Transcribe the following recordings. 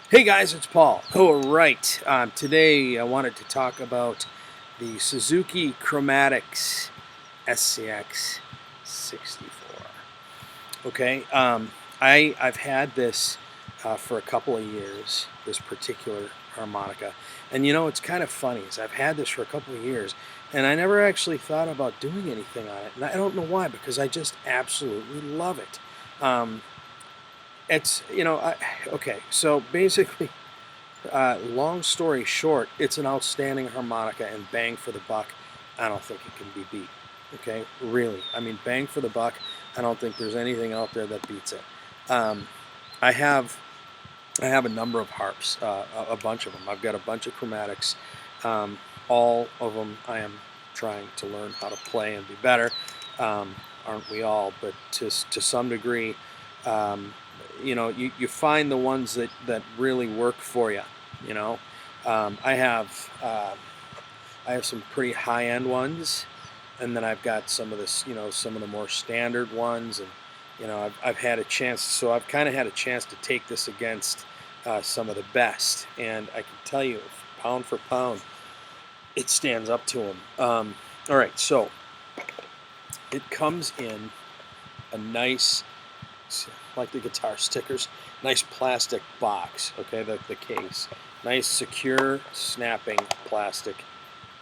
Hey guys, it's Paul. Oh, right. Today I wanted to talk about the Suzuki Chromatix SCX 64. Okay, I've had this for a couple of years. This particular harmonica, and it's kind of funny. Is I've had this for a couple of years, and I never actually thought about doing anything on it, and I don't know why because I just absolutely love it. Um, it's okay. So basically. Long story short, it's an outstanding harmonica, and bang for the buck, I don't think it can be beat. Okay, really. I mean, bang for the buck, I don't think there's anything out there that beats it. Um, I have I have a number of harps, a bunch of them. I've got a bunch of chromatics. Um, all of them I am trying to learn how to play and be better. Aren't we all? But to some degree, um, you find the ones that really work for you. You know, um, I have uh, I have some pretty high end ones, and then I've got some of this, some of the more standard ones, and I've had a chance. So I've kind of had a chance to take this against some of the best, and I can tell you, pound for pound, it stands up to them. All right, so it comes in a nice, like the guitar stickers, nice plastic box. Okay, the case, nice secure snapping plastic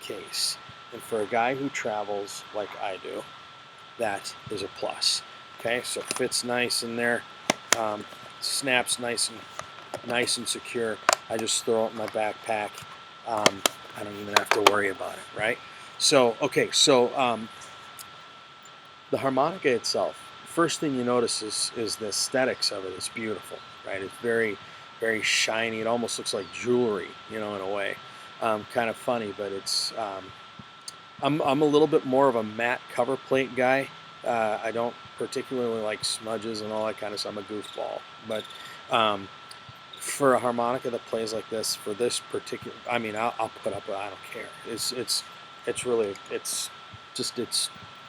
case. And for a guy who travels like I do, that is a plus. Okay, so it fits nice in there, snaps nice and secure. I just throw it in my backpack. Um, I don't even have to worry about it, right? So okay, so the harmonica itself. First thing you notice is the aesthetics of it. It's beautiful, right? It's very shiny. It almost looks like jewelry, in a way. Kind of funny, but it's I'm a little bit more of a matte cover plate guy. I don't particularly like smudges and all that kind of stuff. I'm a goofball, but um, for a harmonica that plays like this, for this particular, I mean, I'll put up with it. I don't care. It's really it's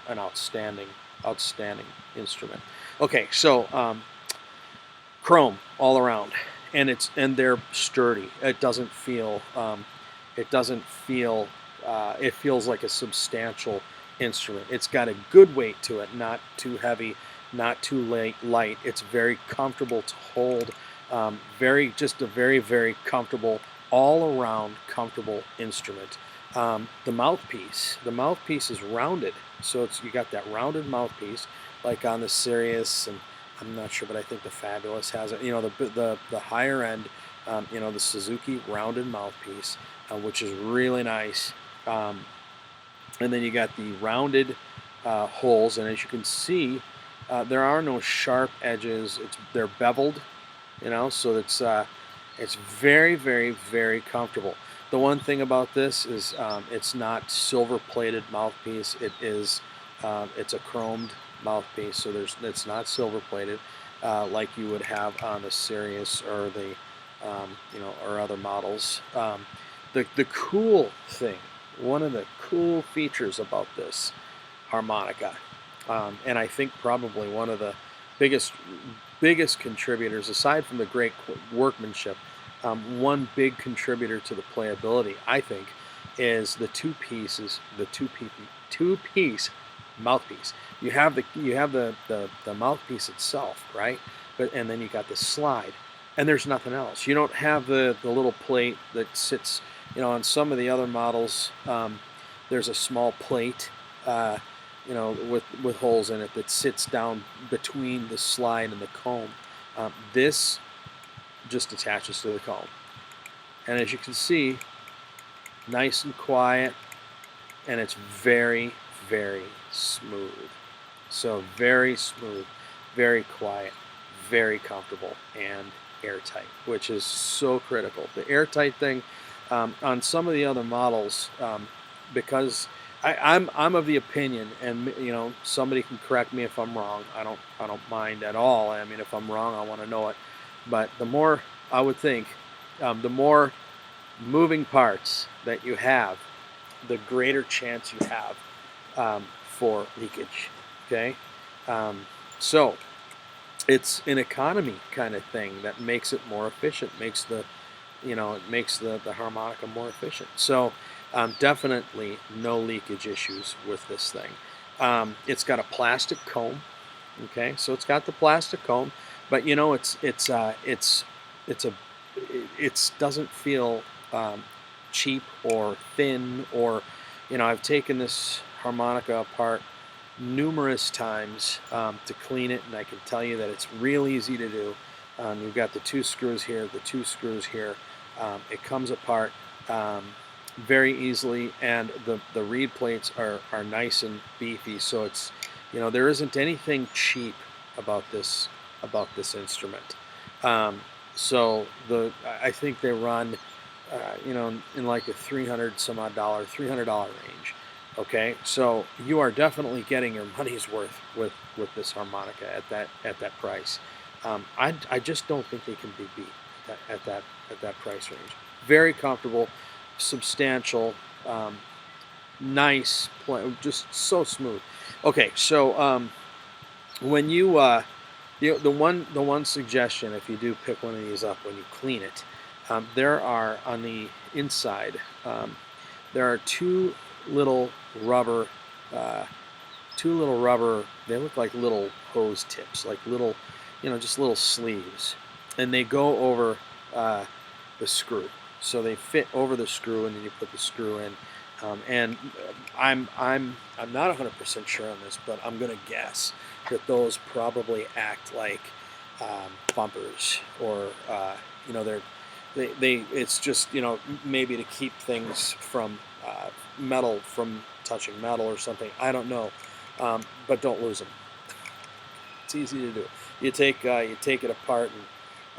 an outstanding instrument. Okay, so chrome all around, and they're sturdy. It doesn't feel it feels like a substantial instrument. It's got a good weight to it, not too heavy, not too light. It's very comfortable to hold. Just a very comfortable, all around comfortable instrument. The mouthpiece is rounded, so you got that rounded mouthpiece, like on the Sirius, and I'm not sure, but I think the Fabulous has it. The higher end, the Suzuki rounded mouthpiece, which is really nice. Um, and then you got the rounded holes, and as you can see, there are no sharp edges. They're beveled, so it's very comfortable. The one thing about this is it's not silver plated mouthpiece. It's a chromed mouthpiece, so it's not silver plated like you would have on the Sirius or the or other models. The cool thing, one of the cool features about this harmonica, and I think probably one of the biggest contributors, aside from the great workmanship, one big contributor to the playability, I think, is two piece mouthpiece. You have the mouthpiece itself, right? And then you got the slide, and there's nothing else. You don't have the little plate that sits. On some of the other models, there's a small plate. With holes in it that sits down between the slide and the comb. This just attaches to the comb. And as you can see, nice and quiet, and it's very smooth. So very smooth, very quiet, very comfortable, and airtight, which is so critical. The airtight thing on some of the other models, because I'm of the opinion, and somebody can correct me if I'm wrong. I don't mind at all. I mean, if I'm wrong, I want to know it. But the more I would think, the more moving parts that you have, the greater chance you have for leakage. Okay, so it's an economy kind of thing that makes it more efficient, makes it makes the harmonica more efficient. So definitely no leakage issues with this thing. It's got a plastic comb. Okay, so it's got the plastic comb, but it's a it doesn't feel cheap or thin, or I've taken this harmonica apart numerous times to clean it, and I can tell you that it's real easy to do. You've got the two screws here, the two screws here. It comes apart very easily, and the reed plates are nice and beefy. So it's there isn't anything cheap about this instrument. So I think they run in like a $300 range. Okay, so you are definitely getting your money's worth with this harmonica at that price. I just don't think they can be beat at that price range. Very comfortable, substantial, nice, just so smooth. Okay, so when you the one suggestion, if you do pick one of these up when you clean it, there are on the inside there are little rubber uh, two little rubber, they look like little hose tips, like little just little sleeves, and they go over the screw, so they fit over the screw, and then you put the screw in. And I'm not 100% sure on this, but I'm gonna guess that those probably act like bumpers, or they it's just maybe to keep things from metal from touching metal or something. I don't know, but don't lose them. It's easy to do. You take it apart,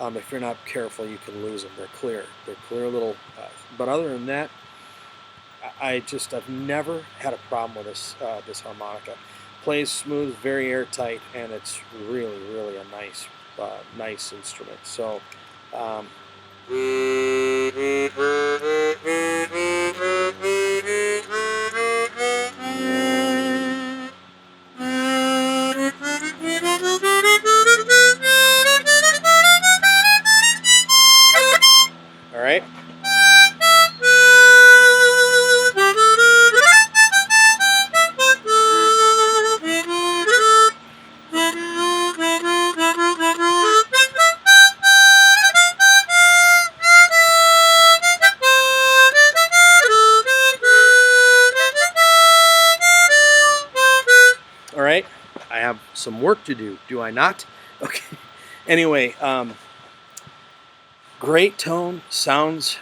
and if you're not careful, you can lose them. They're clear. They're clear little. But other than that, I've never had a problem with this harmonica. Plays smooth, very airtight, and it's really a nice instrument. So. All right. All right. I have some work to do I not? Okay. Anyway, great tone, sounds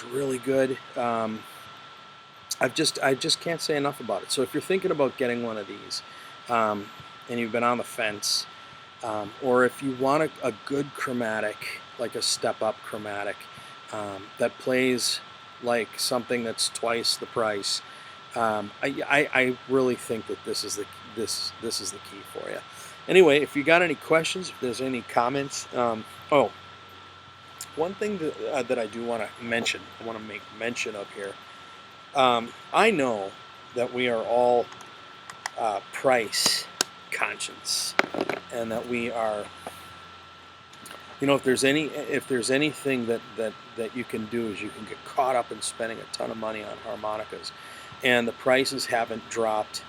really good. I just can't say enough about it. So if you're thinking about getting one of these, and you've been on the fence, or if you want a good chromatic, like a step-up chromatic, that plays like something that's twice the price, I really think that this is the key for you. Anyway, if you got any questions, if there's any comments, oh, one thing that I do want to mention, I want to make mention of here. I know that we are all price conscious, and that we are, if there's anything that you can do, is you can get caught up in spending a ton of money on harmonicas, and the prices haven't dropped.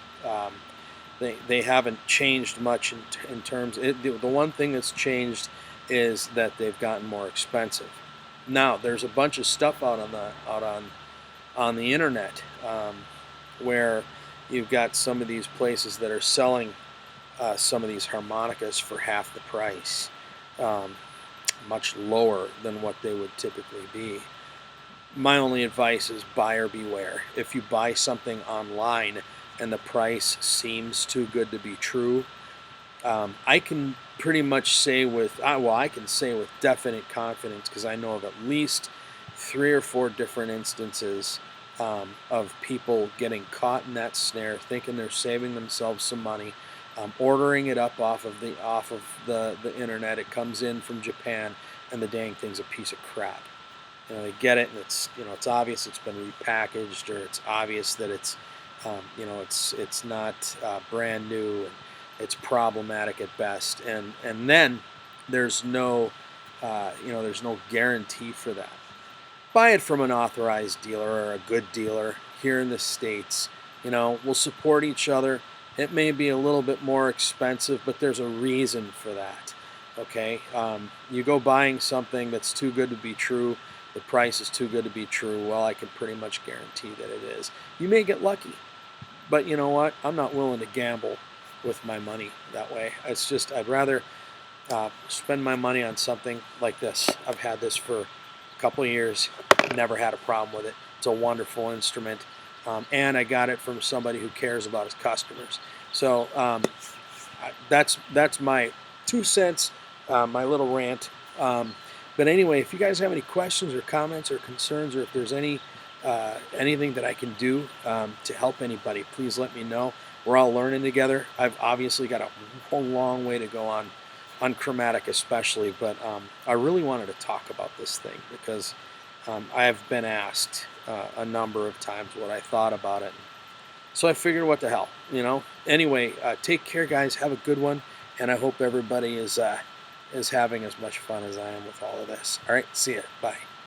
They haven't changed much in terms. The one thing that's changed is that they've gotten more expensive. Now there's a bunch of stuff out on the internet, where you've got some of these places that are selling some of these harmonicas for half the price, much lower than what they would typically be. My only advice is buyer beware. If you buy something online and the price seems too good to be true, I can pretty much say I can say with definite confidence, because I know of at least 3 or 4 different instances of people getting caught in that snare, thinking they're saving themselves some money, ordering it up off of the internet. It comes in from Japan, and the dang thing's a piece of crap. They get it, and it's obvious it's been repackaged, or it's obvious that it's not brand new, it's problematic at best. And then there's no there's no guarantee for that. Buy it from an authorized dealer or a good dealer here in the States. We'll support each other. It may be a little bit more expensive, but there's a reason for that. Okay, you go buying something that's too good to be true, the price is too good to be true, well, I can pretty much guarantee that it is. You may get lucky, but you know what? I'm not willing to gamble with my money that way. It's just, I'd rather spend my money on something like this. I've had this for a couple of years, never had a problem with it. It's a wonderful instrument, and I got it from somebody who cares about his customers. So that's my 2 cents, my little rant. But anyway, if you guys have any questions or comments or concerns, or if there's anything that I can do to help anybody, please let me know. We're all learning together. I've obviously got a long way to go on chromatic especially, but I really wanted to talk about this thing because I have been asked a number of times what I thought about it. So I figured, what the hell, Anyway, take care, guys. Have a good one, and I hope everybody is having as much fun as I am with all of this. All right, see ya. Bye.